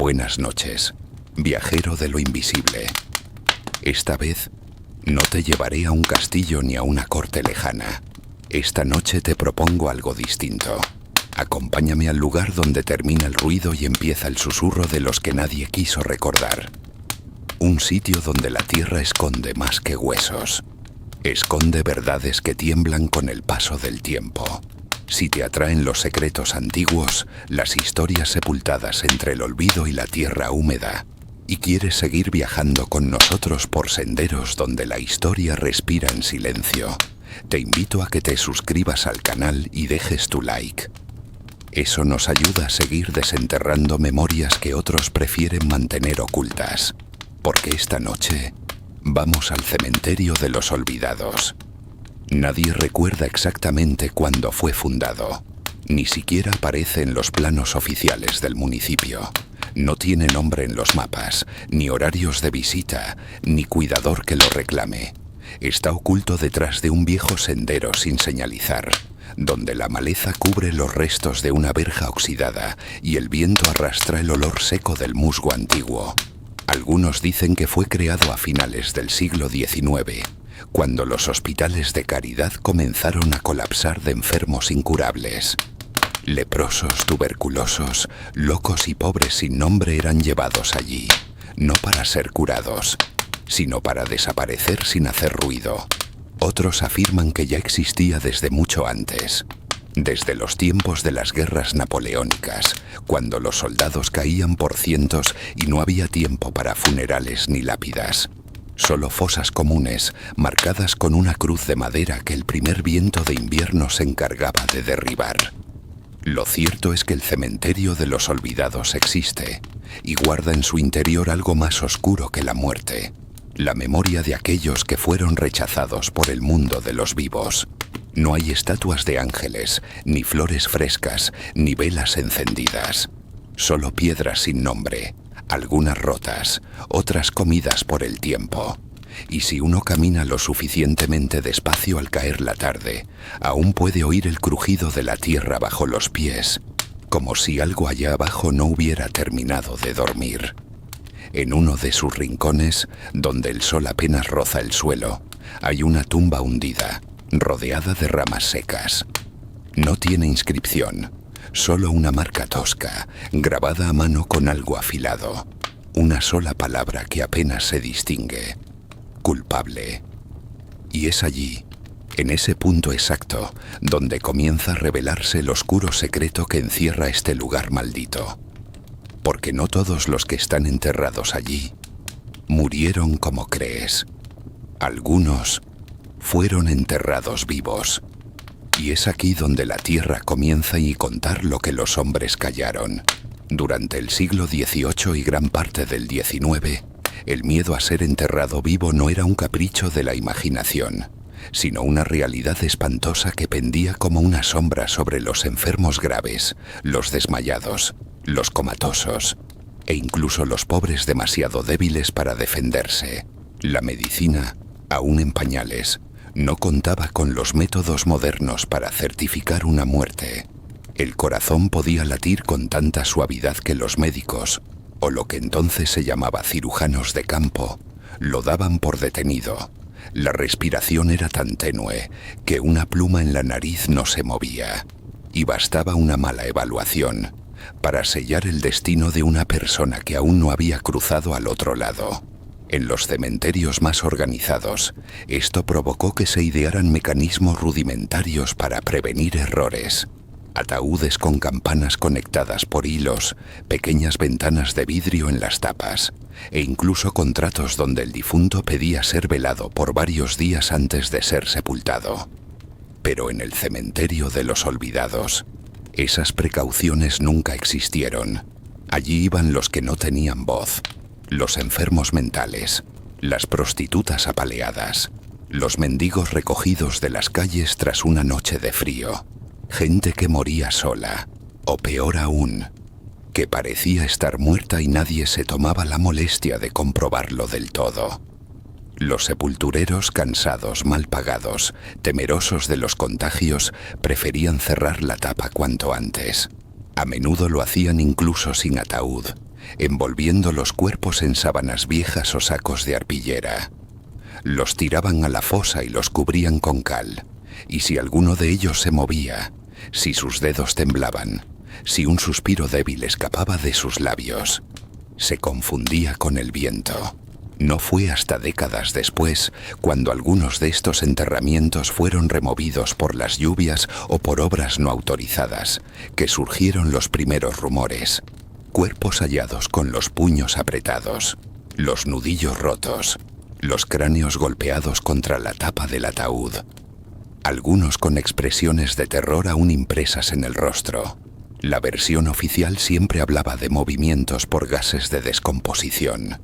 Buenas noches, viajero de lo invisible. Esta vez no te llevaré a un castillo ni a una corte lejana. Esta noche te propongo algo distinto. Acompáñame al lugar donde termina el ruido y empieza el susurro de los que nadie quiso recordar. Un sitio donde la tierra esconde más que huesos. Esconde verdades que tiemblan con el paso del tiempo. Si te atraen los secretos antiguos, las historias sepultadas entre el olvido y la tierra húmeda, y quieres seguir viajando con nosotros por senderos donde la historia respira en silencio, te invito a que te suscribas al canal y dejes tu like. Eso nos ayuda a seguir desenterrando memorias que otros prefieren mantener ocultas, porque esta noche vamos al cementerio de los olvidados. Nadie recuerda exactamente cuándo fue fundado. Ni siquiera aparece en los planos oficiales del municipio. No tiene nombre en los mapas, ni horarios de visita, ni cuidador que lo reclame. Está oculto detrás de un viejo sendero sin señalizar, donde la maleza cubre los restos de una verja oxidada y el viento arrastra el olor seco del musgo antiguo. Algunos dicen que fue creado a finales del siglo XIX, cuando los hospitales de caridad comenzaron a colapsar de enfermos incurables. Leprosos, tuberculosos, locos y pobres sin nombre eran llevados allí, no para ser curados, sino para desaparecer sin hacer ruido. Otros afirman que ya existía desde mucho antes, desde los tiempos de las guerras napoleónicas, cuando los soldados caían por cientos y no había tiempo para funerales ni lápidas. Solo fosas comunes, marcadas con una cruz de madera que el primer viento de invierno se encargaba de derribar. Lo cierto es que el cementerio de los olvidados existe, y guarda en su interior algo más oscuro que la muerte, la memoria de aquellos que fueron rechazados por el mundo de los vivos. No hay estatuas de ángeles, ni flores frescas, ni velas encendidas. Solo piedras sin nombre, algunas rotas, otras comidas por el tiempo. Y si uno camina lo suficientemente despacio al caer la tarde, aún puede oír el crujido de la tierra bajo los pies, como si algo allá abajo no hubiera terminado de dormir. En uno de sus rincones, donde el sol apenas roza el suelo, hay una tumba hundida, rodeada de ramas secas. No tiene inscripción, solo una marca tosca, grabada a mano con algo afilado. Una sola palabra que apenas se distingue: culpable. Y es allí, en ese punto exacto, donde comienza a revelarse el oscuro secreto que encierra este lugar maldito. Porque no todos los que están enterrados allí murieron como crees. Algunos fueron enterrados vivos. Y es aquí donde la tierra comienza a contar lo que los hombres callaron. Durante el siglo XVIII y gran parte del XIX, el miedo a ser enterrado vivo no era un capricho de la imaginación, sino una realidad espantosa que pendía como una sombra sobre los enfermos graves, los desmayados, los comatosos, e incluso los pobres demasiado débiles para defenderse. La medicina, aún en pañales, no contaba con los métodos modernos para certificar una muerte. El corazón podía latir con tanta suavidad que los médicos, o lo que entonces se llamaba cirujanos de campo, lo daban por detenido. La respiración era tan tenue que una pluma en la nariz no se movía, y bastaba una mala evaluación para sellar el destino de una persona que aún no había cruzado al otro lado. En los cementerios más organizados, esto provocó que se idearan mecanismos rudimentarios para prevenir errores. Ataúdes con campanas conectadas por hilos, pequeñas ventanas de vidrio en las tapas, e incluso contratos donde el difunto pedía ser velado por varios días antes de ser sepultado. Pero en el cementerio de los olvidados, esas precauciones nunca existieron. Allí iban los que no tenían voz, los enfermos mentales, las prostitutas apaleadas, los mendigos recogidos de las calles tras una noche de frío, gente que moría sola, o peor aún, que parecía estar muerta y nadie se tomaba la molestia de comprobarlo del todo. Los sepultureros, cansados, mal pagados, temerosos de los contagios, preferían cerrar la tapa cuanto antes. A menudo lo hacían incluso sin ataúd, envolviendo los cuerpos en sábanas viejas o sacos de arpillera. Los tiraban a la fosa y los cubrían con cal, y si alguno de ellos se movía, si sus dedos temblaban, si un suspiro débil escapaba de sus labios, se confundía con el viento. No fue hasta décadas después, cuando algunos de estos enterramientos fueron removidos por las lluvias o por obras no autorizadas, que surgieron los primeros rumores. Cuerpos hallados con los puños apretados, los nudillos rotos, los cráneos golpeados contra la tapa del ataúd, algunos con expresiones de terror aún impresas en el rostro. La versión oficial siempre hablaba de movimientos por gases de descomposición,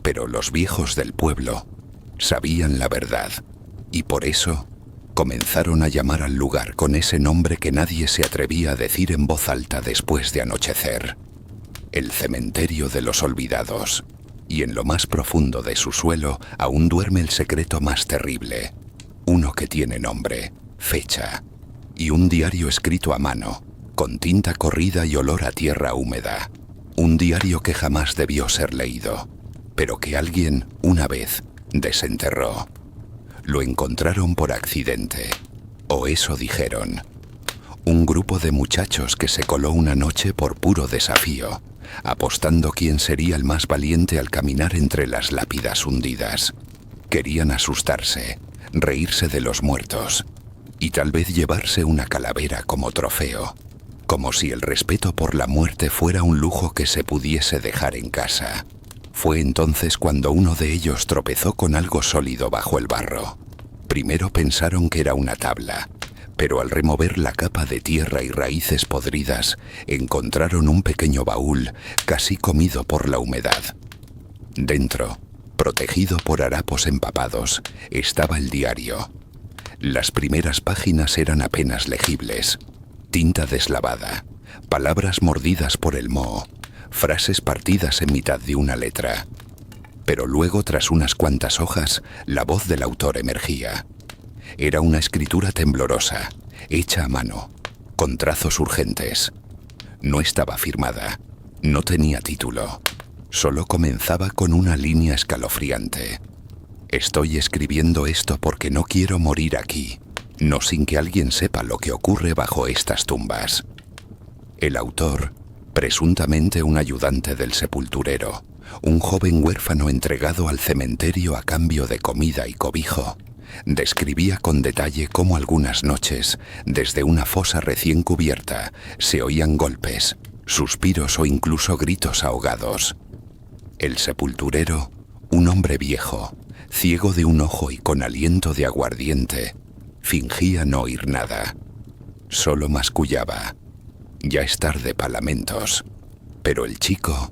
pero los viejos del pueblo sabían la verdad, y por eso comenzaron a llamar al lugar con ese nombre que nadie se atrevía a decir en voz alta después de anochecer: el cementerio de los olvidados. Y en lo más profundo de su suelo aún duerme el secreto más terrible, uno que tiene nombre, fecha, y un diario escrito a mano, con tinta corrida y olor a tierra húmeda. Un diario que jamás debió ser leído, pero que alguien, una vez, desenterró. Lo encontraron por accidente, o eso dijeron. Un grupo de muchachos que se coló una noche por puro desafío, apostando quién sería el más valiente al caminar entre las lápidas hundidas. Querían asustarse, reírse de los muertos, y tal vez llevarse una calavera como trofeo, como si el respeto por la muerte fuera un lujo que se pudiese dejar en casa. Fue entonces cuando uno de ellos tropezó con algo sólido bajo el barro. Primero pensaron que era una tabla, pero al remover la capa de tierra y raíces podridas, encontraron un pequeño baúl casi comido por la humedad. Dentro, protegido por harapos empapados, estaba el diario. Las primeras páginas eran apenas legibles, tinta deslavada, palabras mordidas por el moho, frases partidas en mitad de una letra. Pero luego, tras unas cuantas hojas, la voz del autor emergía. Era una escritura temblorosa, hecha a mano, con trazos urgentes. No estaba firmada, no tenía título, solo comenzaba con una línea escalofriante. Estoy escribiendo esto porque no quiero morir aquí, no sin que alguien sepa lo que ocurre bajo estas tumbas. El autor, presuntamente un ayudante del sepulturero, un joven huérfano entregado al cementerio a cambio de comida y cobijo, describía con detalle cómo algunas noches, desde una fosa recién cubierta, se oían golpes, suspiros o incluso gritos ahogados. El sepulturero, un hombre viejo, ciego de un ojo y con aliento de aguardiente, fingía no oír nada. Solo mascullaba. Ya es tarde para lamentos. Pero el chico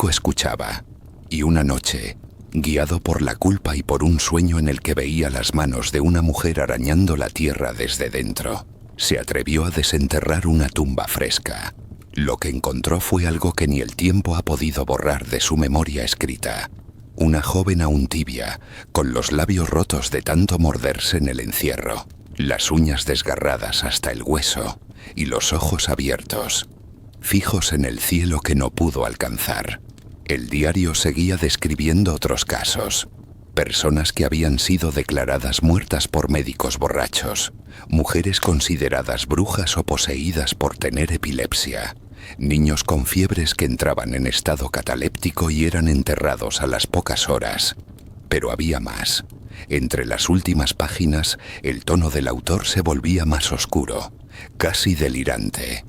escuchaba, y una noche, guiado por la culpa y por un sueño en el que veía las manos de una mujer arañando la tierra desde dentro, se atrevió a desenterrar una tumba fresca. Lo que encontró fue algo que ni el tiempo ha podido borrar de su memoria escrita. Una joven aún tibia, con los labios rotos de tanto morderse en el encierro, las uñas desgarradas hasta el hueso y los ojos abiertos, fijos en el cielo que no pudo alcanzar. El diario seguía describiendo otros casos. Personas que habían sido declaradas muertas por médicos borrachos, mujeres consideradas brujas o poseídas por tener epilepsia, niños con fiebres que entraban en estado cataléptico y eran enterrados a las pocas horas. Pero había más. Entre las últimas páginas, el tono del autor se volvía más oscuro, casi delirante.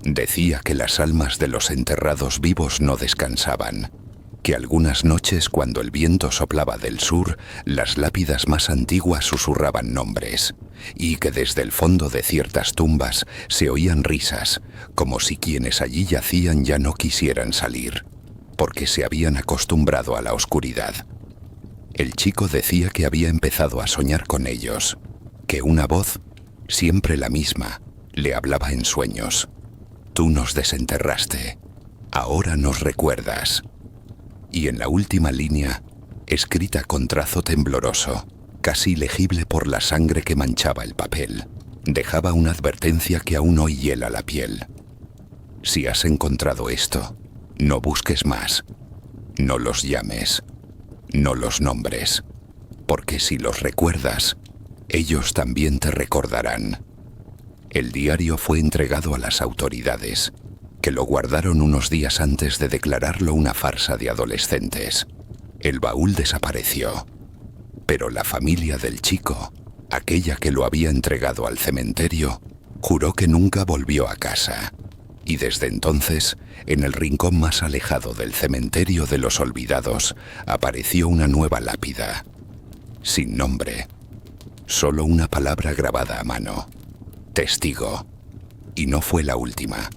Decía que las almas de los enterrados vivos no descansaban, que algunas noches cuando el viento soplaba del sur, las lápidas más antiguas susurraban nombres, y que desde el fondo de ciertas tumbas se oían risas, como si quienes allí yacían ya no quisieran salir, porque se habían acostumbrado a la oscuridad. El chico decía que había empezado a soñar con ellos, que una voz, siempre la misma, le hablaba en sueños. Tú nos desenterraste, ahora nos recuerdas. Y en la última línea, escrita con trazo tembloroso, casi legible por la sangre que manchaba el papel, dejaba una advertencia que aún hoy hiela la piel. Si has encontrado esto, No busques más. No los llames. No los nombres. Porque si los recuerdas, ellos también te recordarán. El diario fue entregado a las autoridades, que lo guardaron unos días antes de declararlo una farsa de adolescentes. El baúl desapareció, pero la familia del chico, aquella que lo había entregado al cementerio, juró que nunca volvió a casa. Y desde entonces, en el rincón más alejado del cementerio de los olvidados, apareció una nueva lápida, sin nombre, solo una palabra grabada a mano: testigo. Y no fue la última,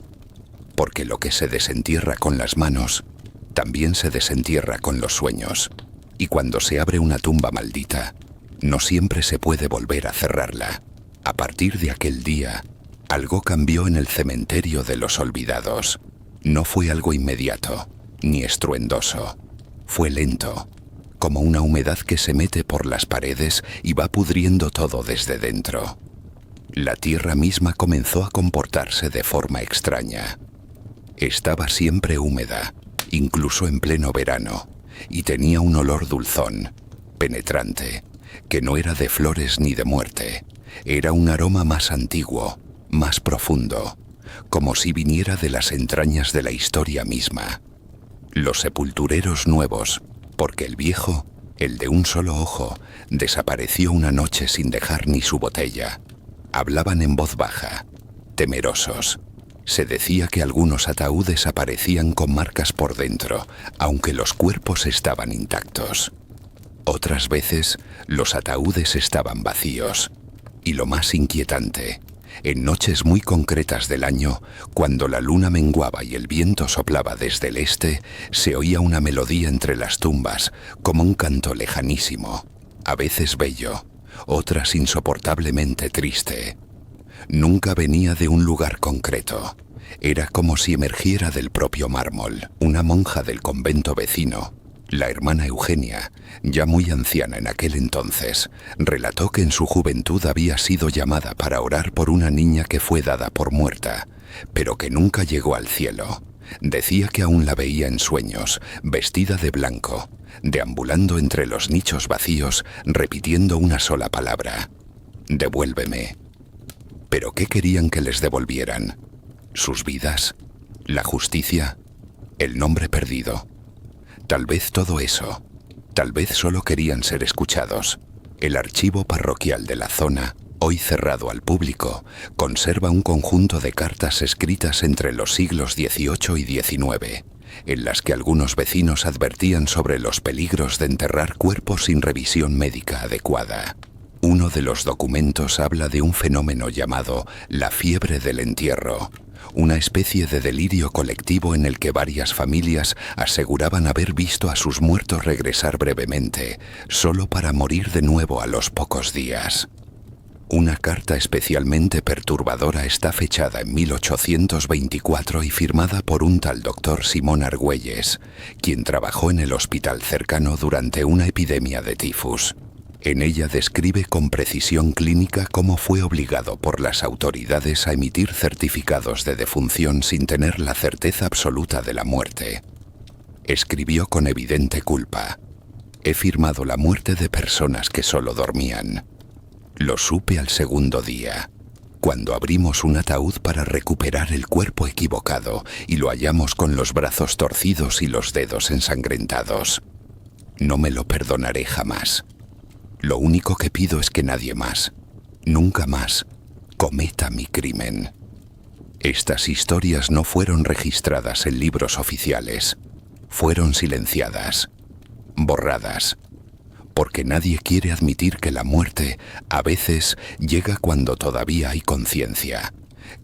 porque lo que se desentierra con las manos, también se desentierra con los sueños. Y cuando se abre una tumba maldita, no siempre se puede volver a cerrarla. A partir de aquel día, algo cambió en el cementerio de los olvidados. No fue algo inmediato, ni estruendoso. Fue lento, como una humedad que se mete por las paredes y va pudriendo todo desde dentro. La tierra misma comenzó a comportarse de forma extraña. Estaba siempre húmeda, incluso en pleno verano, y tenía un olor dulzón, penetrante, que no era de flores ni de muerte. Era un aroma más antiguo, más profundo, como si viniera de las entrañas de la historia misma. Los sepultureros nuevos, porque el viejo, el de un solo ojo, desapareció una noche sin dejar ni su botella. Hablaban en voz baja, temerosos. Se decía que algunos ataúdes aparecían con marcas por dentro, aunque los cuerpos estaban intactos. Otras veces, los ataúdes estaban vacíos. Y lo más inquietante, en noches muy concretas del año, cuando la luna menguaba y el viento soplaba desde el este, se oía una melodía entre las tumbas, como un canto lejanísimo, a veces bello, otras insoportablemente triste. Nunca venía de un lugar concreto. Era como si emergiera del propio mármol. Una monja del convento vecino, la hermana Eugenia, ya muy anciana en aquel entonces, relató que en su juventud había sido llamada para orar por una niña que fue dada por muerta, pero que nunca llegó al cielo. Decía que aún la veía en sueños, vestida de blanco, deambulando entre los nichos vacíos, repitiendo una sola palabra: devuélveme. ¿Pero qué querían que les devolvieran? ¿Sus vidas? ¿La justicia? ¿El nombre perdido? Tal vez todo eso. Tal vez solo querían ser escuchados. El archivo parroquial de la zona, hoy cerrado al público, conserva un conjunto de cartas escritas entre los siglos XVIII y XIX, en las que algunos vecinos advertían sobre los peligros de enterrar cuerpos sin revisión médica adecuada. Uno de los documentos habla de un fenómeno llamado la fiebre del entierro, una especie de delirio colectivo en el que varias familias aseguraban haber visto a sus muertos regresar brevemente, solo para morir de nuevo a los pocos días. Una carta especialmente perturbadora está fechada en 1824 y firmada por un tal doctor Simón Argüelles, quien trabajó en el hospital cercano durante una epidemia de tifus. En ella describe con precisión clínica cómo fue obligado por las autoridades a emitir certificados de defunción sin tener la certeza absoluta de la muerte. Escribió con evidente culpa: he firmado la muerte de personas que solo dormían. Lo supe al segundo día, cuando abrimos un ataúd para recuperar el cuerpo equivocado y lo hallamos con los brazos torcidos y los dedos ensangrentados. No me lo perdonaré jamás. Lo único que pido es que nadie más, nunca más, cometa mi crimen. Estas historias no fueron registradas en libros oficiales. Fueron silenciadas, borradas, porque nadie quiere admitir que la muerte a veces llega cuando todavía hay conciencia,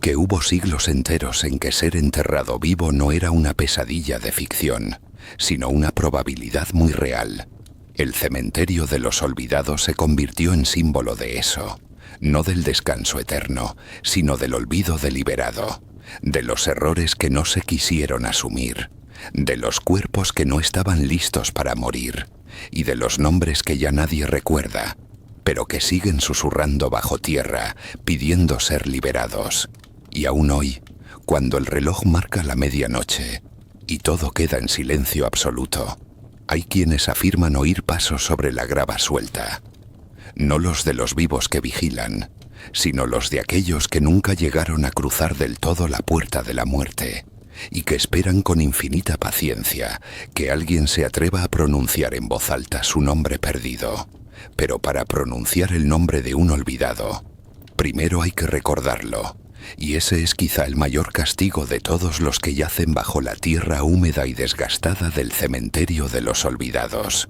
que hubo siglos enteros en que ser enterrado vivo no era una pesadilla de ficción, sino una probabilidad muy real. El cementerio de los olvidados se convirtió en símbolo de eso, no del descanso eterno, sino del olvido deliberado, de los errores que no se quisieron asumir, de los cuerpos que no estaban listos para morir, y de los nombres que ya nadie recuerda, pero que siguen susurrando bajo tierra, pidiendo ser liberados. Y aún hoy, cuando el reloj marca la medianoche, y todo queda en silencio absoluto. Hay quienes afirman oír pasos sobre la grava suelta. No los de los vivos que vigilan, sino los de aquellos que nunca llegaron a cruzar del todo la puerta de la muerte y que esperan con infinita paciencia que alguien se atreva a pronunciar en voz alta su nombre perdido. Pero para pronunciar el nombre de un olvidado, primero hay que recordarlo, y ese es quizá el mayor castigo de todos los que yacen bajo la tierra húmeda y desgastada del cementerio de los olvidados.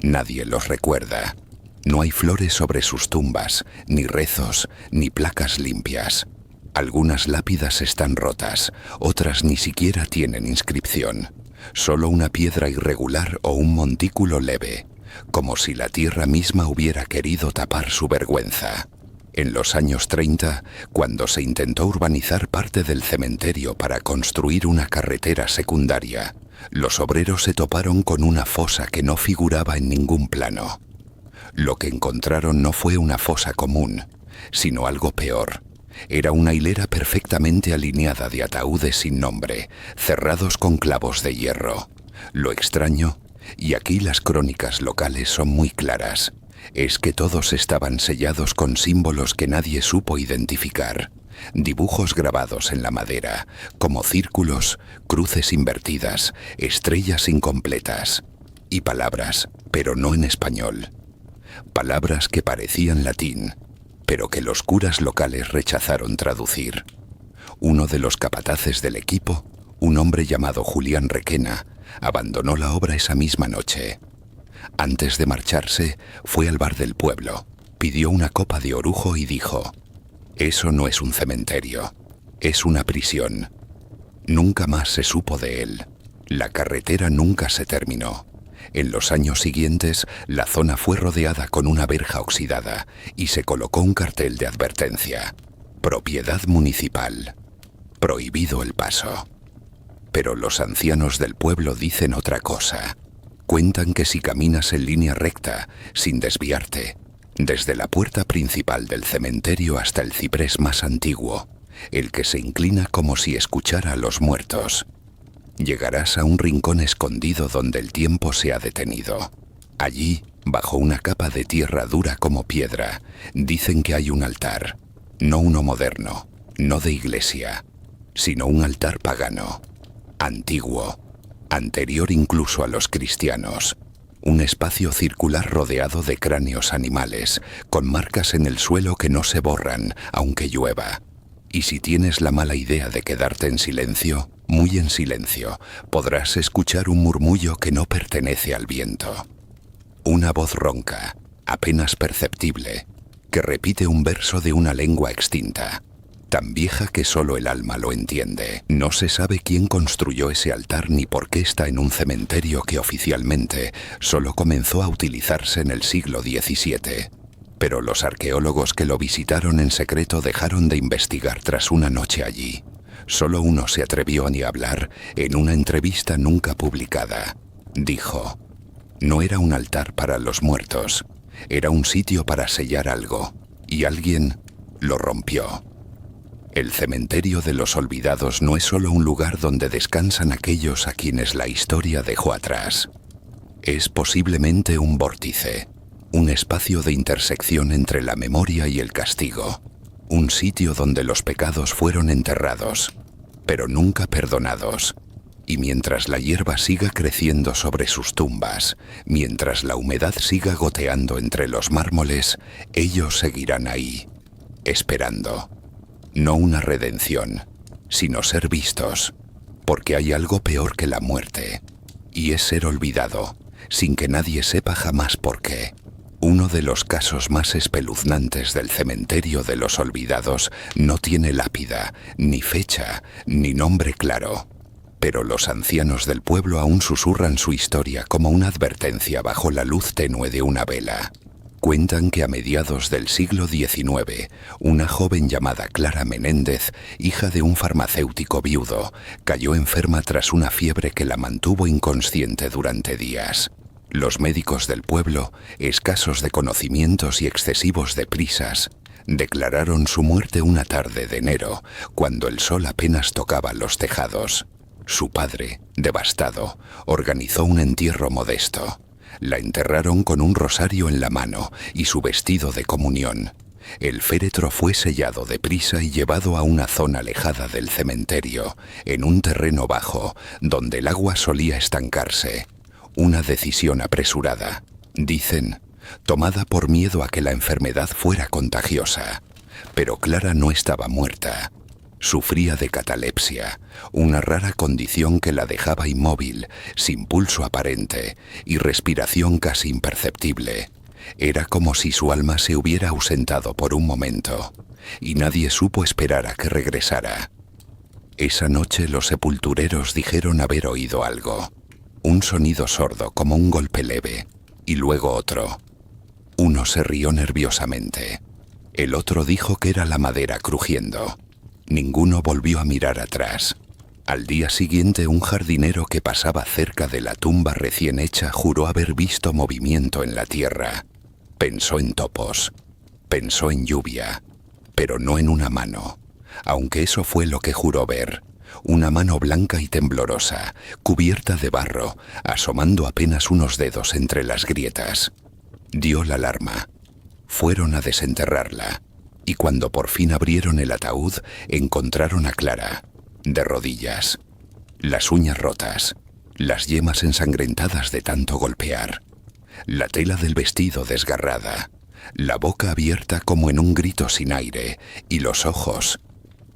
Nadie los recuerda. No hay flores sobre sus tumbas, ni rezos, ni placas limpias. Algunas lápidas están rotas, otras ni siquiera tienen inscripción. Solo una piedra irregular o un montículo leve, como si la tierra misma hubiera querido tapar su vergüenza. En los años 30, cuando se intentó urbanizar parte del cementerio para construir una carretera secundaria, los obreros se toparon con una fosa que no figuraba en ningún plano. Lo que encontraron no fue una fosa común, sino algo peor. Era una hilera perfectamente alineada de ataúdes sin nombre, cerrados con clavos de hierro. Lo extraño, y aquí las crónicas locales son muy claras, es que todos estaban sellados con símbolos que nadie supo identificar. Dibujos grabados en la madera, como círculos, cruces invertidas, estrellas incompletas. Y palabras, pero no en español. Palabras que parecían latín, pero que los curas locales rechazaron traducir. Uno de los capataces del equipo, un hombre llamado Julián Requena, abandonó la obra esa misma noche. Antes de marcharse, fue al bar del pueblo, pidió una copa de orujo y dijo: «Eso no es un cementerio, es una prisión». Nunca más se supo de él. La carretera nunca se terminó. En los años siguientes, la zona fue rodeada con una verja oxidada y se colocó un cartel de advertencia: «Propiedad municipal. Prohibido el paso». Pero los ancianos del pueblo dicen otra cosa. Cuentan que si caminas en línea recta, sin desviarte, desde la puerta principal del cementerio hasta el ciprés más antiguo, el que se inclina como si escuchara a los muertos, llegarás a un rincón escondido donde el tiempo se ha detenido. Allí, bajo una capa de tierra dura como piedra, dicen que hay un altar, no uno moderno, no de iglesia, sino un altar pagano, antiguo, anterior incluso a los cristianos. Un espacio circular rodeado de cráneos animales, con marcas en el suelo que no se borran, aunque llueva. Y si tienes la mala idea de quedarte en silencio, muy en silencio, podrás escuchar un murmullo que no pertenece al viento. Una voz ronca, apenas perceptible, que repite un verso de una lengua extinta, tan vieja que solo el alma lo entiende. No se sabe quién construyó ese altar ni por qué está en un cementerio que oficialmente solo comenzó a utilizarse en el siglo XVII. Pero los arqueólogos que lo visitaron en secreto dejaron de investigar tras una noche allí. Solo uno se atrevió a ni hablar en una entrevista nunca publicada. Dijo: «No era un altar para los muertos, era un sitio para sellar algo, y alguien lo rompió». El cementerio de los olvidados no es solo un lugar donde descansan aquellos a quienes la historia dejó atrás. Es posiblemente un vórtice, un espacio de intersección entre la memoria y el castigo, un sitio donde los pecados fueron enterrados, pero nunca perdonados. Y mientras la hierba siga creciendo sobre sus tumbas, mientras la humedad siga goteando entre los mármoles, ellos seguirán ahí, esperando. No una redención, sino ser vistos, porque hay algo peor que la muerte, y es ser olvidado, sin que nadie sepa jamás por qué. Uno de los casos más espeluznantes del cementerio de los olvidados no tiene lápida, ni fecha, ni nombre claro, pero los ancianos del pueblo aún susurran su historia como una advertencia bajo la luz tenue de una vela. Cuentan que a mediados del siglo XIX, una joven llamada Clara Menéndez, hija de un farmacéutico viudo, cayó enferma tras una fiebre que la mantuvo inconsciente durante días. Los médicos del pueblo, escasos de conocimientos y excesivos de prisas, declararon su muerte una tarde de enero, cuando el sol apenas tocaba los tejados. Su padre, devastado, organizó un entierro modesto. La enterraron con un rosario en la mano y su vestido de comunión. El féretro fue sellado deprisa y llevado a una zona alejada del cementerio, en un terreno bajo, donde el agua solía estancarse. Una decisión apresurada, dicen, tomada por miedo a que la enfermedad fuera contagiosa. Pero Clara no estaba muerta. Sufría de catalepsia, una rara condición que la dejaba inmóvil, sin pulso aparente y respiración casi imperceptible. Era como si su alma se hubiera ausentado por un momento, y nadie supo esperar a que regresara. Esa noche los sepultureros dijeron haber oído algo, un sonido sordo como un golpe leve, y luego otro. Uno se rió nerviosamente. El otro dijo que era la madera crujiendo. Ninguno volvió a mirar atrás. Al día siguiente, un jardinero que pasaba cerca de la tumba recién hecha juró haber visto movimiento en la tierra. Pensó en topos, pensó en lluvia, pero no en una mano, aunque eso fue lo que juró ver. Una mano blanca y temblorosa, cubierta de barro, asomando apenas unos dedos entre las grietas. Dio la alarma. Fueron a desenterrarla. Y cuando por fin abrieron el ataúd, encontraron a Clara, de rodillas, las uñas rotas, las yemas ensangrentadas de tanto golpear, la tela del vestido desgarrada, la boca abierta como en un grito sin aire, y los ojos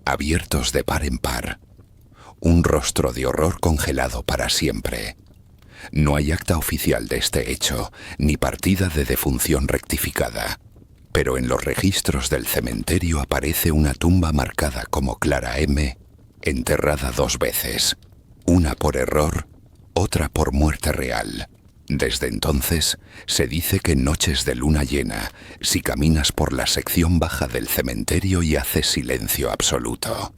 abiertos de par en par. Un rostro de horror congelado para siempre. No hay acta oficial de este hecho, ni partida de defunción rectificada. Pero en los registros del cementerio aparece una tumba marcada como Clara M., enterrada 2 veces, una por error, otra por muerte real. Desde entonces, se dice que en noches de luna llena, si caminas por la sección baja del cementerio y haces silencio absoluto,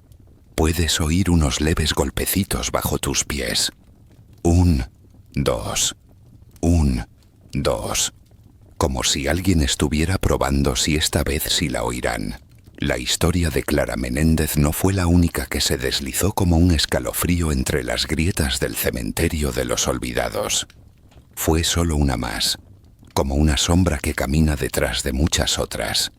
puedes oír unos leves golpecitos bajo tus pies. 1, 2, 1, 2... como si alguien estuviera probando si esta vez sí la oirán. La historia de Clara Menéndez no fue la única que se deslizó como un escalofrío entre las grietas del cementerio de los olvidados. Fue solo una más, como una sombra que camina detrás de muchas otras,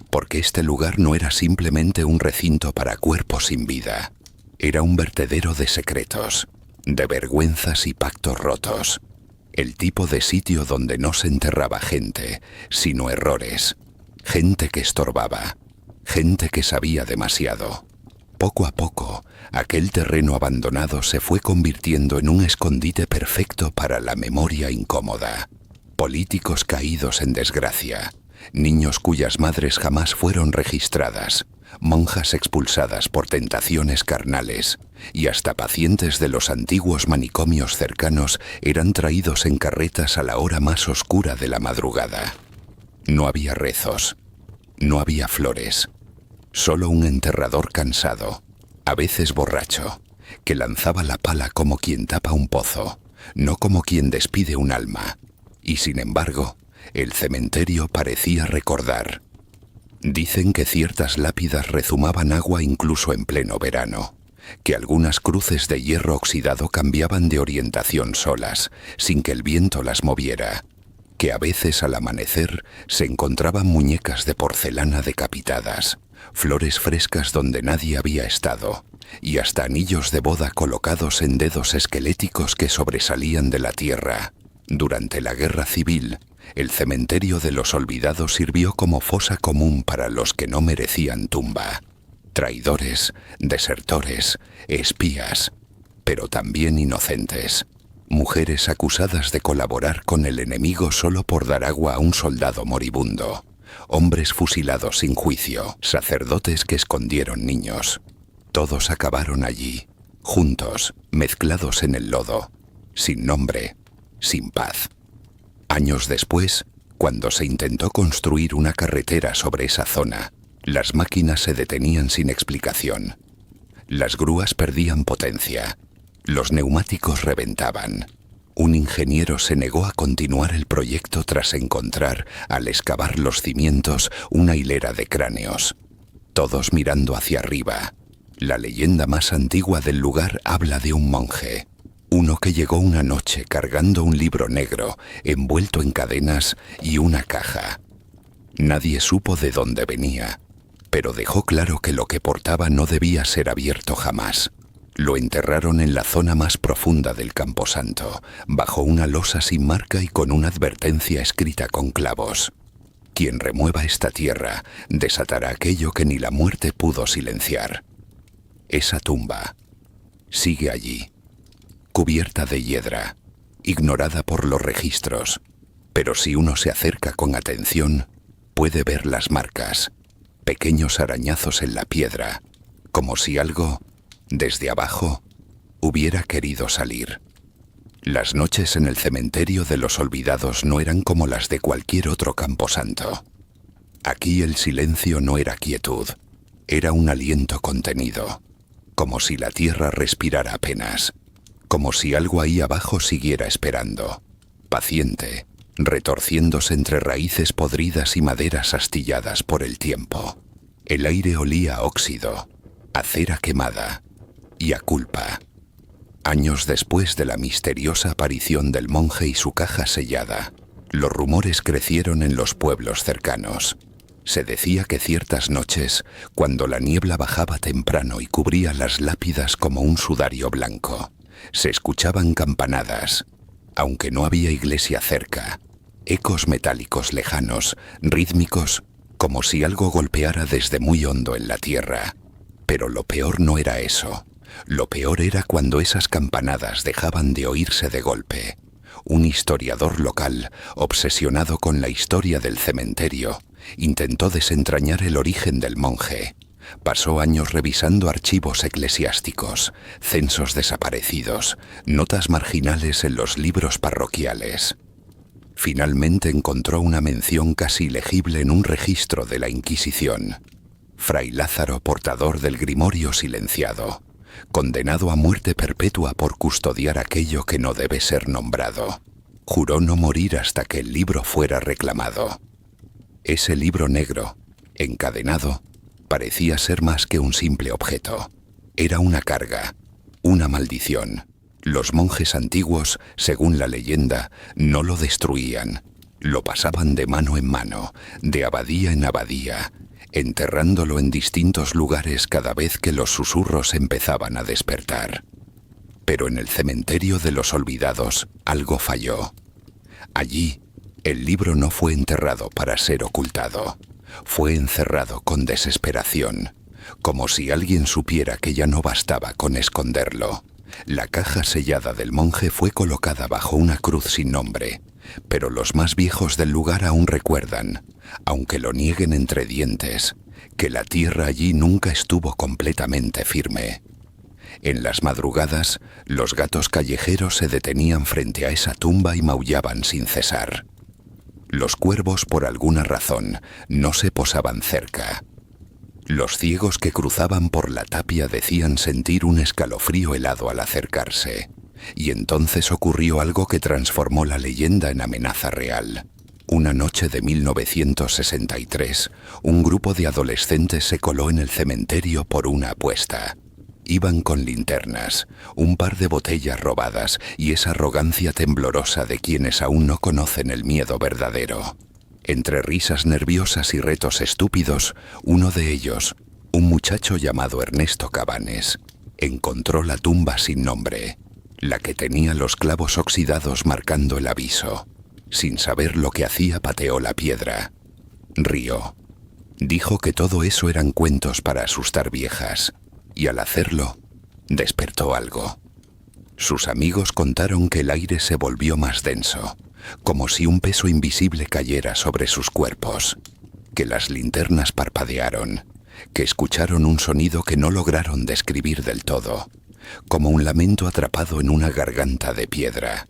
porque este lugar no era simplemente un recinto para cuerpos sin vida, era un vertedero de secretos, de vergüenzas y pactos rotos. El tipo de sitio donde no se enterraba gente, sino errores. Gente que estorbaba. Gente que sabía demasiado. Poco a poco, aquel terreno abandonado se fue convirtiendo en un escondite perfecto para la memoria incómoda. Políticos caídos en desgracia. Niños cuyas madres jamás fueron registradas. Monjas expulsadas por tentaciones carnales, y hasta pacientes de los antiguos manicomios cercanos eran traídos en carretas a la hora más oscura de la madrugada. No había rezos, no había flores, solo un enterrador cansado, a veces borracho, que lanzaba la pala como quien tapa un pozo, no como quien despide un alma, y sin embargo, el cementerio parecía recordar. Dicen que ciertas lápidas rezumaban agua incluso en pleno verano, que algunas cruces de hierro oxidado cambiaban de orientación solas, sin que el viento las moviera, que a veces al amanecer se encontraban muñecas de porcelana decapitadas, flores frescas donde nadie había estado, y hasta anillos de boda colocados en dedos esqueléticos que sobresalían de la tierra. Durante la Guerra Civil, el cementerio de los olvidados sirvió como fosa común para los que no merecían tumba. Traidores, desertores, espías, pero también inocentes. Mujeres acusadas de colaborar con el enemigo solo por dar agua a un soldado moribundo. Hombres fusilados sin juicio, sacerdotes que escondieron niños. Todos acabaron allí, juntos, mezclados en el lodo, sin nombre, sin paz. Años después, cuando se intentó construir una carretera sobre esa zona, las máquinas se detenían sin explicación. Las grúas perdían potencia. Los neumáticos reventaban. Un ingeniero se negó a continuar el proyecto tras encontrar, al excavar los cimientos, una hilera de cráneos. Todos mirando hacia arriba. La leyenda más antigua del lugar habla de un monje, uno que llegó una noche cargando un libro negro, envuelto en cadenas y una caja. Nadie supo de dónde venía, pero dejó claro que lo que portaba no debía ser abierto jamás. Lo enterraron en la zona más profunda del Camposanto, bajo una losa sin marca y con una advertencia escrita con clavos. Quien remueva esta tierra desatará aquello que ni la muerte pudo silenciar. Esa tumba sigue allí, cubierta de hiedra, ignorada por los registros, pero si uno se acerca con atención, puede ver las marcas, pequeños arañazos en la piedra, como si algo, desde abajo, hubiera querido salir. Las noches en el cementerio de los olvidados no eran como las de cualquier otro camposanto. Aquí el silencio no era quietud, era un aliento contenido, como si la tierra respirara apenas, como si algo ahí abajo siguiera esperando, paciente, retorciéndose entre raíces podridas y maderas astilladas por el tiempo. El aire olía a óxido, a cera quemada y a culpa. Años después de la misteriosa aparición del monje y su caja sellada, los rumores crecieron en los pueblos cercanos. Se decía que ciertas noches, cuando la niebla bajaba temprano y cubría las lápidas como un sudario blanco, se escuchaban campanadas, aunque no había iglesia cerca, ecos metálicos lejanos, rítmicos, como si algo golpeara desde muy hondo en la tierra. Pero lo peor no era eso. Lo peor era cuando esas campanadas dejaban de oírse de golpe. Un historiador local, obsesionado con la historia del cementerio, intentó desentrañar el origen del monje. Pasó años revisando archivos eclesiásticos, censos desaparecidos, notas marginales en los libros parroquiales. Finalmente encontró una mención casi legible en un registro de la Inquisición. Fray Lázaro, portador del grimorio silenciado, condenado a muerte perpetua por custodiar aquello que no debe ser nombrado. Juró no morir hasta que el libro fuera reclamado. Ese libro negro, encadenado, parecía ser más que un simple objeto. Era una carga, una maldición. Los monjes antiguos, según la leyenda, no lo destruían. Lo pasaban de mano en mano, de abadía en abadía, enterrándolo en distintos lugares cada vez que los susurros empezaban a despertar. Pero en el cementerio de los olvidados algo falló. Allí, el libro no fue enterrado para ser ocultado. Fue encerrado con desesperación, como si alguien supiera que ya no bastaba con esconderlo. La caja sellada del monje fue colocada bajo una cruz sin nombre, pero los más viejos del lugar aún recuerdan, aunque lo nieguen entre dientes, que la tierra allí nunca estuvo completamente firme. En las madrugadas, los gatos callejeros se detenían frente a esa tumba y maullaban sin cesar. Los cuervos, por alguna razón, no se posaban cerca. Los ciegos que cruzaban por la tapia decían sentir un escalofrío helado al acercarse, y entonces ocurrió algo que transformó la leyenda en amenaza real. Una noche de 1963, un grupo de adolescentes se coló en el cementerio por una apuesta. Iban con linternas, un par de botellas robadas y esa arrogancia temblorosa de quienes aún no conocen el miedo verdadero. Entre risas nerviosas y retos estúpidos, uno de ellos, un muchacho llamado Ernesto Cabanes, encontró la tumba sin nombre, la que tenía los clavos oxidados marcando el aviso. Sin saber lo que hacía, pateó la piedra. Rió. Dijo que todo eso eran cuentos para asustar viejas, y al hacerlo, despertó algo. Sus amigos contaron que el aire se volvió más denso, como si un peso invisible cayera sobre sus cuerpos, que las linternas parpadearon, que escucharon un sonido que no lograron describir del todo, como un lamento atrapado en una garganta de piedra.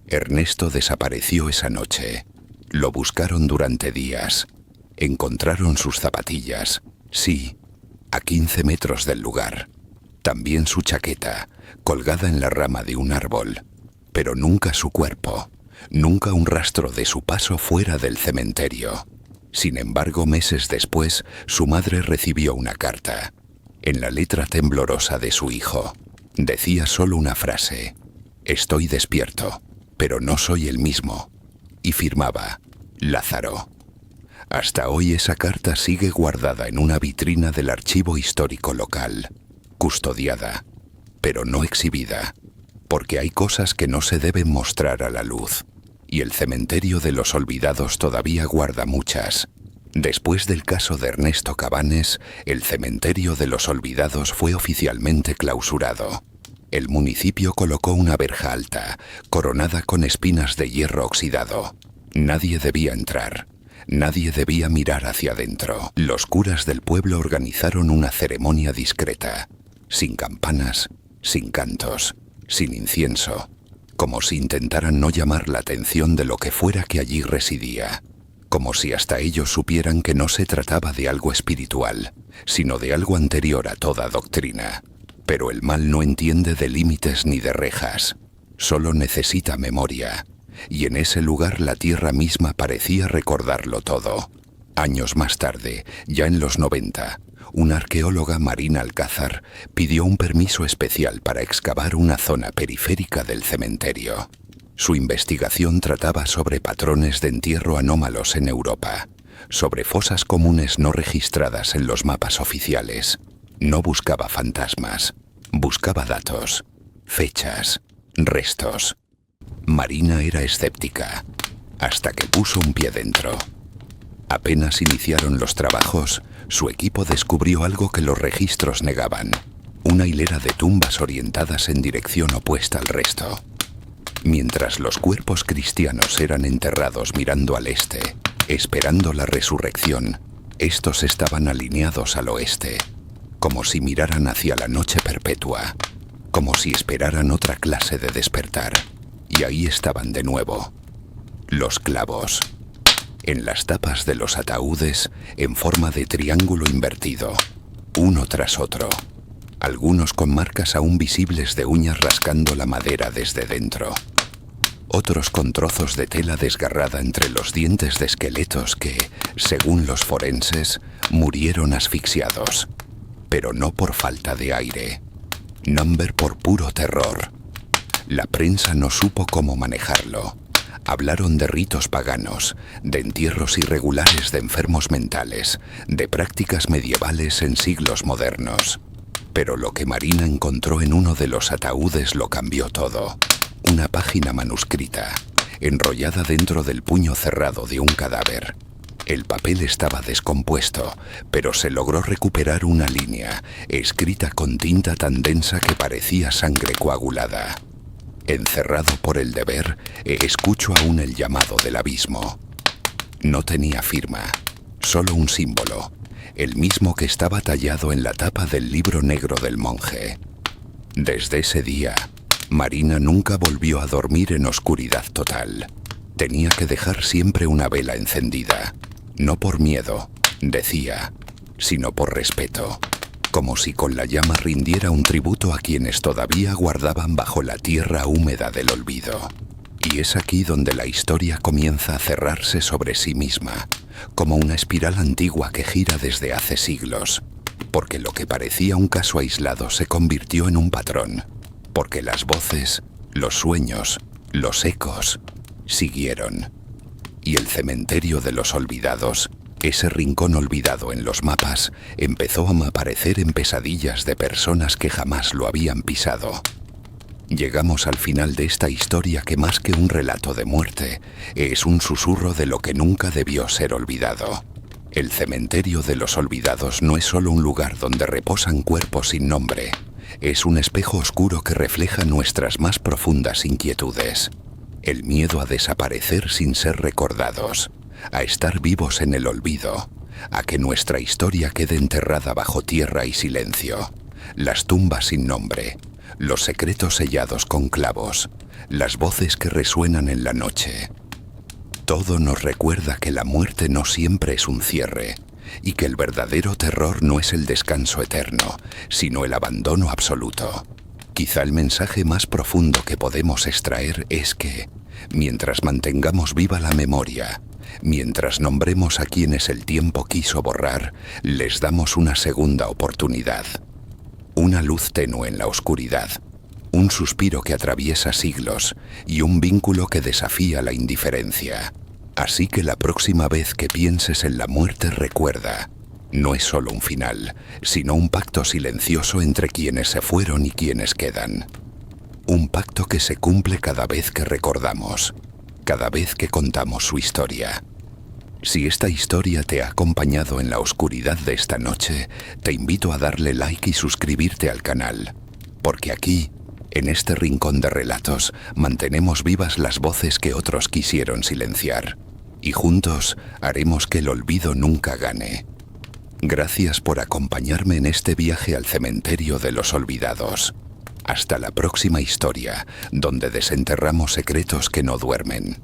Ernesto desapareció esa noche. Lo buscaron durante días. Encontraron sus zapatillas, sí, a 15 metros del lugar. También su chaqueta, colgada en la rama de un árbol, pero nunca su cuerpo. Nunca un rastro de su paso fuera del cementerio. Sin embargo, meses después, su madre recibió una carta. en la letra temblorosa de su hijo. Decía solo una frase: estoy despierto, pero no soy el mismo. Y firmaba: Lázaro. Hasta hoy esa carta sigue guardada en una vitrina del archivo histórico local, custodiada, pero no exhibida, porque hay cosas que no se deben mostrar a la luz, y el cementerio de los olvidados todavía guarda muchas. Después del caso de Ernesto Cabanes, el cementerio de los olvidados fue oficialmente clausurado. El municipio colocó una verja alta, coronada con espinas de hierro oxidado. Nadie debía entrar. Nadie debía mirar hacia adentro. Los curas del pueblo organizaron una ceremonia discreta, sin campanas, sin cantos, sin incienso, como si intentaran no llamar la atención de lo que fuera que allí residía, como si hasta ellos supieran que no se trataba de algo espiritual, sino de algo anterior a toda doctrina. Pero el mal no entiende de límites ni de rejas, solo necesita memoria. Y en ese lugar la tierra misma parecía recordarlo todo. Años más tarde, ya en los 90, una arqueóloga, Marina Alcázar, pidió un permiso especial para excavar una zona periférica del cementerio. Su investigación trataba sobre patrones de entierro anómalos en Europa, sobre fosas comunes no registradas en los mapas oficiales. No buscaba fantasmas, buscaba datos, fechas, restos. Marina era escéptica, hasta que puso un pie dentro. Apenas iniciaron los trabajos, su equipo descubrió algo que los registros negaban: una hilera de tumbas orientadas en dirección opuesta al resto. Mientras los cuerpos cristianos eran enterrados mirando al este, esperando la resurrección, estos estaban alineados al oeste, como si miraran hacia la noche perpetua, como si esperaran otra clase de despertar. Y ahí estaban de nuevo, los clavos, en las tapas de los ataúdes en forma de triángulo invertido, uno tras otro, algunos con marcas aún visibles de uñas rascando la madera desde dentro, otros con trozos de tela desgarrada entre los dientes de esqueletos que, según los forenses, murieron asfixiados, pero no por falta de aire, number por puro terror. La prensa no supo cómo manejarlo. Hablaron de ritos paganos, de entierros irregulares de enfermos mentales, de prácticas medievales en siglos modernos. Pero lo que Marina encontró en uno de los ataúdes lo cambió todo. Una página manuscrita, enrollada dentro del puño cerrado de un cadáver. El papel estaba descompuesto, pero se logró recuperar una línea, escrita con tinta tan densa que parecía sangre coagulada. Encerrado por el deber, escucho aún el llamado del abismo. No tenía firma, solo un símbolo, el mismo que estaba tallado en la tapa del libro negro del monje. Desde ese día, Marina nunca volvió a dormir en oscuridad total. Tenía que dejar siempre una vela encendida, no por miedo, decía, sino por respeto. Como si con la llama rindiera un tributo a quienes todavía guardaban bajo la tierra húmeda del olvido. Y es aquí donde la historia comienza a cerrarse sobre sí misma, como una espiral antigua que gira desde hace siglos, porque lo que parecía un caso aislado se convirtió en un patrón, porque las voces, los sueños, los ecos, siguieron. Y el cementerio de los olvidados, ese rincón olvidado en los mapas, empezó a aparecer en pesadillas de personas que jamás lo habían pisado. Llegamos al final de esta historia que, más que un relato de muerte, es un susurro de lo que nunca debió ser olvidado. El cementerio de los olvidados no es solo un lugar donde reposan cuerpos sin nombre, es un espejo oscuro que refleja nuestras más profundas inquietudes. El miedo a desaparecer sin ser recordados, a estar vivos en el olvido, a que nuestra historia quede enterrada bajo tierra y silencio, las tumbas sin nombre, los secretos sellados con clavos, las voces que resuenan en la noche. Todo nos recuerda que la muerte no siempre es un cierre, y que el verdadero terror no es el descanso eterno, sino el abandono absoluto. Quizá el mensaje más profundo que podemos extraer es que, mientras mantengamos viva la memoria, mientras nombremos a quienes el tiempo quiso borrar, les damos una segunda oportunidad. Una luz tenue en la oscuridad, un suspiro que atraviesa siglos y un vínculo que desafía la indiferencia. Así que la próxima vez que pienses en la muerte, recuerda, no es solo un final, sino un pacto silencioso entre quienes se fueron y quienes quedan. Un pacto que se cumple cada vez que recordamos, cada vez que contamos su historia. Si esta historia te ha acompañado en la oscuridad de esta noche, te invito a darle like y suscribirte al canal, porque aquí, en este rincón de relatos, mantenemos vivas las voces que otros quisieron silenciar, y juntos haremos que el olvido nunca gane. Gracias por acompañarme en este viaje al cementerio de los olvidados. Hasta la próxima historia, donde desenterramos secretos que no duermen.